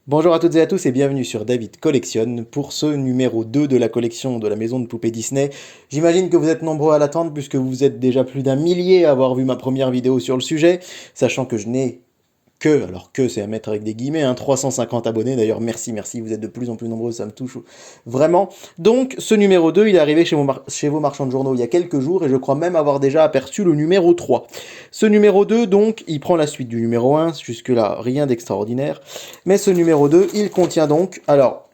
Bonjour à toutes et à tous et bienvenue sur David Collectionne pour ce numéro 2 de la collection de la maison de poupées Disney. J'imagine que vous êtes nombreux à l'attendre puisque vous êtes déjà plus d'un millier à avoir vu ma première vidéo sur le sujet, sachant que je n'ai alors que c'est à mettre avec des guillemets, 350 abonnés, d'ailleurs merci, vous êtes de plus en plus nombreux, ça me touche vraiment. Donc ce numéro 2, il est arrivé chez vos marchands de journaux il y a quelques jours et je crois même avoir déjà aperçu le numéro 3. Ce numéro 2, donc, il prend la suite du numéro 1, jusque-là rien d'extraordinaire, mais ce numéro 2, il contient donc, alors,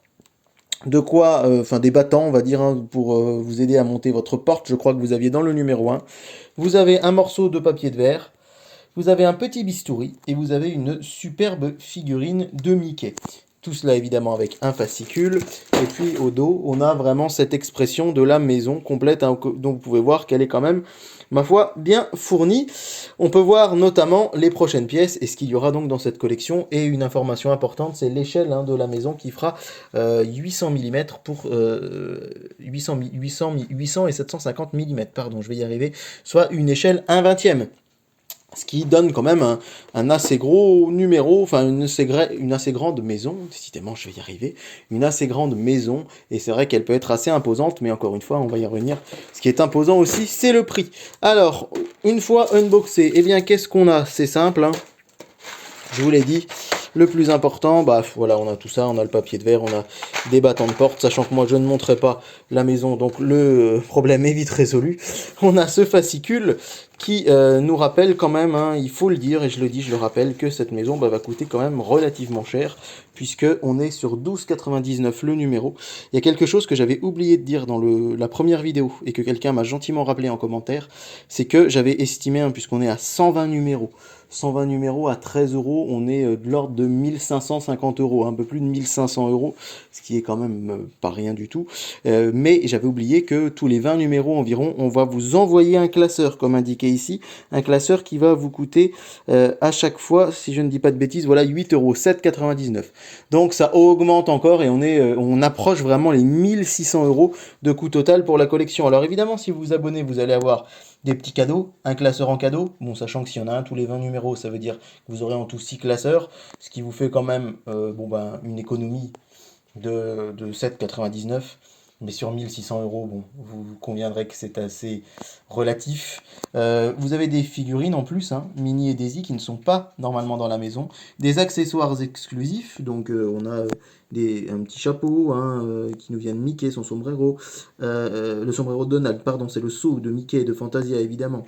de quoi, des battants, on va dire, pour vous aider à monter votre porte, je crois que vous aviez dans le numéro 1. Vous avez un morceau de papier de verre, vous avez un petit bistouri et vous avez une superbe figurine de Mickey. Tout cela évidemment avec un fascicule. Et puis au dos, on a vraiment cette expression de la maison complète, dont vous pouvez voir qu'elle est quand même, ma foi, bien fournie. On peut voir notamment les prochaines pièces et ce qu'il y aura donc dans cette collection. Et une information importante, c'est l'échelle de la maison qui fera 800 mm pour 800 et 750 mm, pardon, je vais y arriver, soit une échelle 1/20. Ce qui donne quand même un assez gros numéro, enfin une assez grande maison, décidément je vais y arriver, une assez grande maison, et c'est vrai qu'elle peut être assez imposante, mais encore une fois on va y revenir. Ce qui est imposant aussi, c'est le prix. Alors, une fois unboxé, eh bien qu'est-ce qu'on a? C'est simple, je vous l'ai dit. Le plus important, bah voilà, on a tout ça, on a le papier de verre, on a des battants de porte, sachant que moi je ne montrerai pas la maison, donc le problème est vite résolu. On a ce fascicule qui nous rappelle quand même, il faut le dire, et je le dis, je le rappelle, que cette maison va coûter quand même relativement cher, puisque on est sur 12,99 le numéro. Il y a quelque chose que j'avais oublié de dire dans la première vidéo, et que quelqu'un m'a gentiment rappelé en commentaire, c'est que j'avais estimé, puisqu'on est à 120 numéros, 120 numéros à 13 euros, on est de l'ordre de 1550 euros, un peu plus de 1500 euros, ce qui est quand même pas rien du tout. Mais j'avais oublié que tous les 20 numéros environ, on va vous envoyer un classeur, comme indiqué ici, un classeur qui va vous coûter à chaque fois, si je ne dis pas de bêtises, voilà 8 euros, 7,99. Donc ça augmente encore et on approche vraiment les 1600 euros de coût total pour la collection. Alors évidemment, si vous vous abonnez, vous allez avoir des petits cadeaux, un classeur en cadeau, bon sachant que s'il y en a un tous les 20 numéros, ça veut dire que vous aurez en tout 6 classeurs, ce qui vous fait quand même une économie de 7,99. Mais sur 1600 euros, bon, vous conviendrez que c'est assez relatif. Vous avez des figurines en plus, Minnie et Daisy, qui ne sont pas normalement dans la maison. Des accessoires exclusifs, donc on a un petit chapeau qui nous vient de Mickey, son sombrero. Le sombrero de Donald, pardon, c'est le seau de Mickey et de Fantasia évidemment.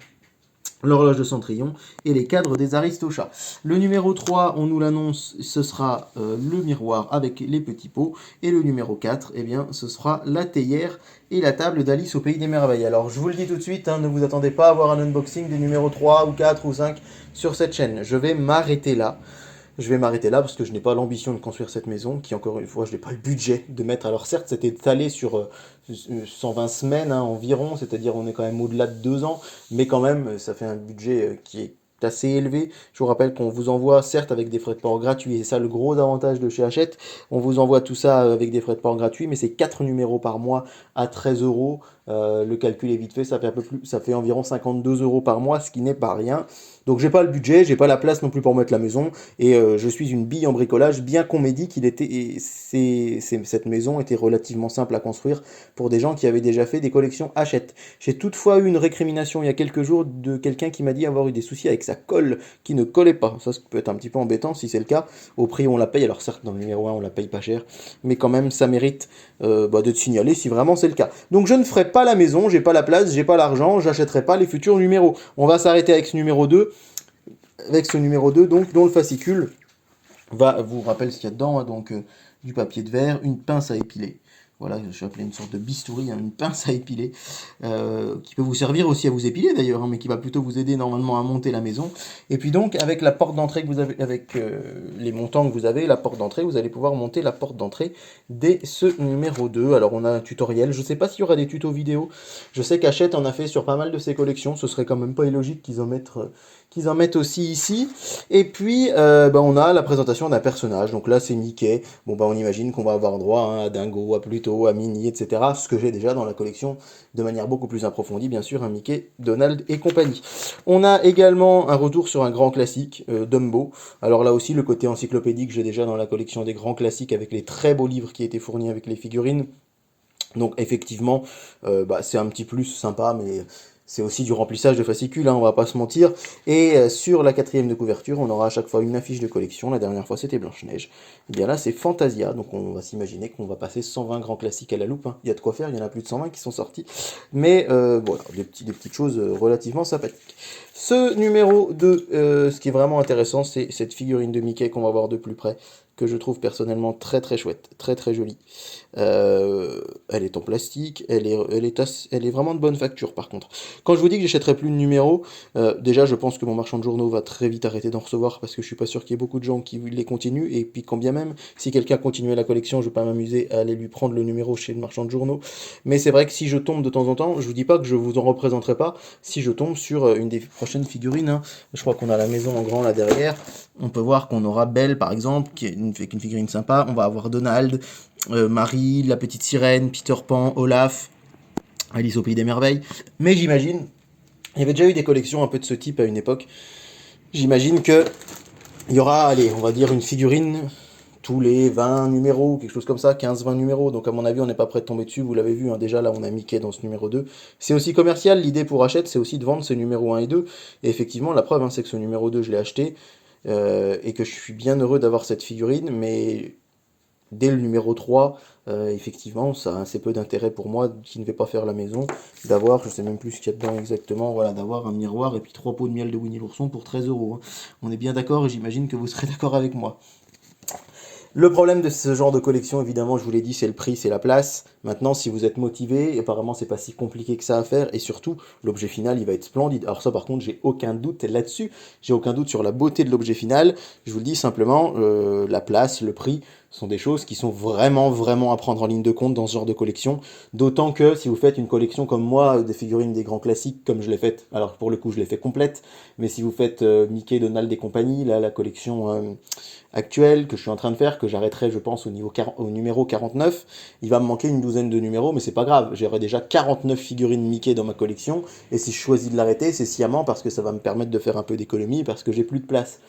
L'horloge de Cendrillon et les cadres des Aristochats. Le numéro 3, on nous l'annonce, ce sera le miroir avec les petits pots. Et le numéro 4, eh bien, ce sera la théière et la table d'Alice au Pays des Merveilles. Alors, je vous le dis tout de suite, ne vous attendez pas à avoir un unboxing des numéros 3 ou 4 ou 5 sur cette chaîne. Je vais m'arrêter là. Je vais m'arrêter là parce que je n'ai pas l'ambition de construire cette maison, qui encore une fois, je n'ai pas le budget de mettre. Alors certes, c'était étalé sur 120 semaines environ, c'est-à-dire on est quand même au-delà de 2 ans, mais quand même, ça fait un budget qui est assez élevé. Je vous rappelle qu'on vous envoie, certes avec des frais de port gratuits, et c'est ça le gros avantage de chez Hachette, on vous envoie tout ça avec des frais de port gratuits, mais c'est 4 numéros par mois à 13 euros. Le calcul est vite fait, ça fait un peu plus, ça fait environ 52 euros par mois, ce qui n'est pas rien. Donc j'ai pas le budget, j'ai pas la place non plus pour mettre la maison, et je suis une bille en bricolage, bien qu'on m'ait dit qu'il était, cette maison était relativement simple à construire pour des gens qui avaient déjà fait des collections Hachette. J'ai toutefois eu une récrimination il y a quelques jours de quelqu'un qui m'a dit avoir eu des soucis avec sa colle qui ne collait pas. Ça peut être un petit peu embêtant si c'est le cas. Au prix où on la paye, alors certes dans le numéro 1 on la paye pas cher, mais quand même ça mérite d'être signalé si vraiment c'est le cas. Donc je ne ferai pas la maison, j'ai pas la place, j'ai pas l'argent, j'achèterai pas les futurs numéros. On va s'arrêter avec ce numéro 2, donc, dont le fascicule va vous rappeler ce qu'il y a dedans, donc du papier de verre, une pince à épiler. Voilà, je vais appeler une sorte de bistouri, une pince à épiler, qui peut vous servir aussi à vous épiler d'ailleurs, mais qui va plutôt vous aider normalement à monter la maison. Et puis donc, avec la porte d'entrée que vous avez, avec les montants que vous avez, la porte d'entrée, vous allez pouvoir monter la porte d'entrée dès ce numéro 2. Alors on a un tutoriel, je sais pas s'il y aura des tutos vidéo, je sais qu'Hachette en a fait sur pas mal de ses collections, ce serait quand même pas illogique qu'ils en mettent aussi ici. Et puis, on a la présentation d'un personnage. Donc là, c'est Mickey. Bon, on imagine qu'on va avoir droit à Dingo, à Pluto, Otto, à Minnie, etc. Ce que j'ai déjà dans la collection de manière beaucoup plus approfondie, bien sûr, un Mickey, Donald et compagnie. On a également un retour sur un grand classique, Dumbo. Alors là aussi, le côté encyclopédique, j'ai déjà dans la collection des grands classiques avec les très beaux livres qui étaient fournis avec les figurines. Donc effectivement, c'est un petit plus sympa, mais c'est aussi du remplissage de fascicules, hein, on va pas se mentir. Et sur la quatrième de couverture, on aura à chaque fois une affiche de collection. La dernière fois, c'était Blanche-Neige. Et bien là, c'est Fantasia, donc on va s'imaginer qu'on va passer 120 grands classiques à la loupe, hein. Il y a de quoi faire, il y en a plus de 120 qui sont sortis. Mais voilà, des petites choses relativement sympathiques. Ce numéro 2, ce qui est vraiment intéressant, c'est cette figurine de Mickey qu'on va voir de plus près, que je trouve personnellement très très chouette, très très jolie. Elle est en plastique, elle est vraiment de bonne facture par contre. Quand je vous dis que j'achèterai plus de numéros, déjà je pense que mon marchand de journaux va très vite arrêter d'en recevoir parce que je suis pas sûr qu'il y ait beaucoup de gens qui les continuent, et puis quand bien même, si quelqu'un continuait la collection, je vais pas m'amuser à aller lui prendre le numéro chez le marchand de journaux. Mais c'est vrai que si je tombe de temps en temps, je vous dis pas que je vous en représenterai pas, si je tombe sur une des prochaines figurines, hein. Je crois qu'on a la maison en grand là derrière, on peut voir qu'on aura Belle par exemple, qui est une figurine sympa, on va avoir Donald, Marie, la petite sirène, Peter Pan, Olaf, Alice au pays des merveilles. Mais j'imagine, il y avait déjà eu des collections un peu de ce type à une époque. J'imagine que il y aura, allez, on va dire une figurine tous les 20 numéros, quelque chose comme ça, 15-20 numéros. Donc à mon avis, on n'est pas prêt de tomber dessus, vous l'avez vu, hein, déjà là on a Mickey dans ce numéro 2. C'est aussi commercial, l'idée pour Hachette, c'est aussi de vendre ces numéros 1 et 2. Et effectivement, la preuve, hein, c'est que ce numéro 2, je l'ai acheté, et que je suis bien heureux d'avoir cette figurine, mais dès le numéro 3, effectivement, ça a assez peu d'intérêt pour moi, qui ne vais pas faire la maison, d'avoir, je sais même plus ce qu'il y a dedans exactement, voilà, d'avoir un miroir et puis 3 pots de miel de Winnie l'ourson pour 13 euros, hein. On est bien d'accord et j'imagine que vous serez d'accord avec moi. Le problème de ce genre de collection, évidemment, je vous l'ai dit, c'est le prix, c'est la place. Maintenant, si vous êtes motivé, apparemment, c'est pas si compliqué que ça à faire. Et surtout, l'objet final, il va être splendide. Alors ça, par contre, j'ai aucun doute là-dessus. J'ai aucun doute sur la beauté de l'objet final. Je vous le dis simplement, la place, le prix sont des choses qui sont vraiment, vraiment à prendre en ligne de compte dans ce genre de collection. D'autant que si vous faites une collection comme moi, des figurines des grands classiques, comme je l'ai faite, alors pour le coup, je l'ai fait complète, mais si vous faites Mickey, Donald et compagnie, là, la collection actuelle que je suis en train de faire, que j'arrêterai, je pense, au numéro 49, il va me manquer une douzaine de numéros, mais c'est pas grave, j'aurai déjà 49 figurines Mickey dans ma collection, et si je choisis de l'arrêter, c'est sciemment parce que ça va me permettre de faire un peu d'économie, parce que j'ai plus de place.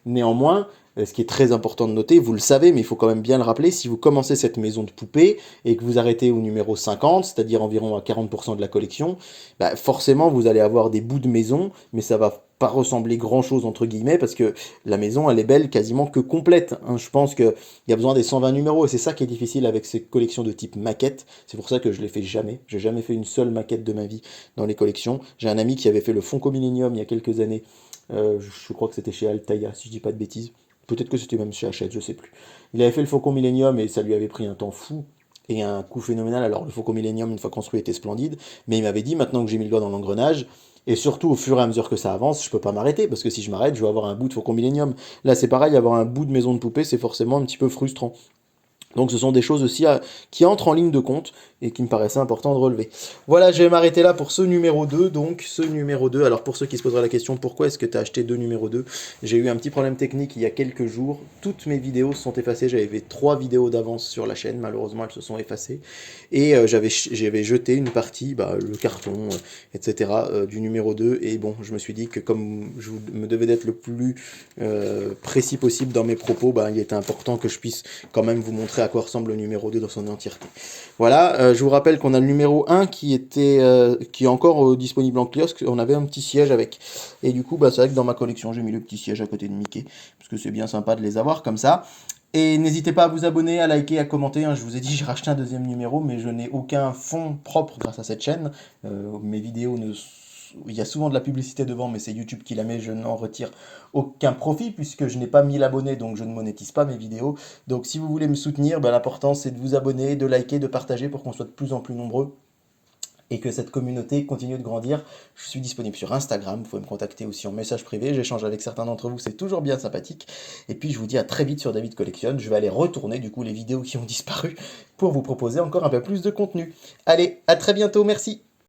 Néanmoins, ce qui est très important de noter, vous le savez, mais il faut quand même bien le rappeler, si vous commencez cette maison de poupées et que vous arrêtez au numéro 50, c'est-à-dire environ à 40% de la collection, bah forcément vous allez avoir des bouts de maison, mais ça va pas ressembler grand-chose entre guillemets, parce que la maison, elle est belle quasiment que complète, hein. Je pense qu'il y a besoin des 120 numéros, et c'est ça qui est difficile avec ces collections de type maquette. C'est pour ça que je les fais jamais. J'ai jamais fait une seule maquette de ma vie dans les collections. J'ai un ami qui avait fait le Funko Millennium il y a quelques années. Je crois que c'était chez Altaïa, si je dis pas de bêtises. Peut-être que c'était même chez Hachette, je sais plus. Il avait fait le Faucon Millennium et ça lui avait pris un temps fou et un coût phénoménal. Alors le Faucon Millennium, une fois construit, était splendide, mais il m'avait dit, maintenant que j'ai mis le doigt dans l'engrenage, et surtout au fur et à mesure que ça avance, je peux pas m'arrêter, parce que si je m'arrête, je vais avoir un bout de Faucon Millennium. Là c'est pareil, avoir un bout de maison de poupée, c'est forcément un petit peu frustrant. Donc ce sont des choses aussi qui entrent en ligne de compte et qui me paraissaient important de relever. Voilà, je vais m'arrêter là pour ce numéro 2. Donc ce numéro 2, alors pour ceux qui se poseraient la question, pourquoi est-ce que tu as acheté deux numéros 2? J'ai eu un petit problème technique il y a quelques jours. Toutes mes vidéos se sont effacées. J'avais fait 3 vidéos d'avance sur la chaîne. Malheureusement, elles se sont effacées. Et j'avais jeté une partie, le carton, etc. Du numéro 2. Et bon, je me suis dit que comme je me devais d'être le plus précis possible dans mes propos, il était important que je puisse quand même vous montrer à quoi ressemble le numéro 2 dans son entièreté. Voilà, je vous rappelle qu'on a le numéro 1 qui est encore disponible en kiosque. On avait un petit siège avec. Et du coup, c'est vrai que dans ma collection, j'ai mis le petit siège à côté de Mickey, parce que c'est bien sympa de les avoir comme ça. Et n'hésitez pas à vous abonner, à liker, à commenter, hein. Je vous ai dit, j'ai racheté un deuxième numéro, mais je n'ai aucun fonds propre grâce à cette chaîne. Mes vidéos ne... Il y a souvent de la publicité devant, mais c'est YouTube qui la met, je n'en retire aucun profit, puisque je n'ai pas 1000 abonnés, donc je ne monétise pas mes vidéos. Donc si vous voulez me soutenir, l'important c'est de vous abonner, de liker, de partager pour qu'on soit de plus en plus nombreux et que cette communauté continue de grandir. Je suis disponible sur Instagram, vous pouvez me contacter aussi en message privé, j'échange avec certains d'entre vous, c'est toujours bien sympathique. Et puis je vous dis à très vite sur David Collectionne, je vais aller retourner du coup les vidéos qui ont disparu pour vous proposer encore un peu plus de contenu. Allez, à très bientôt, merci.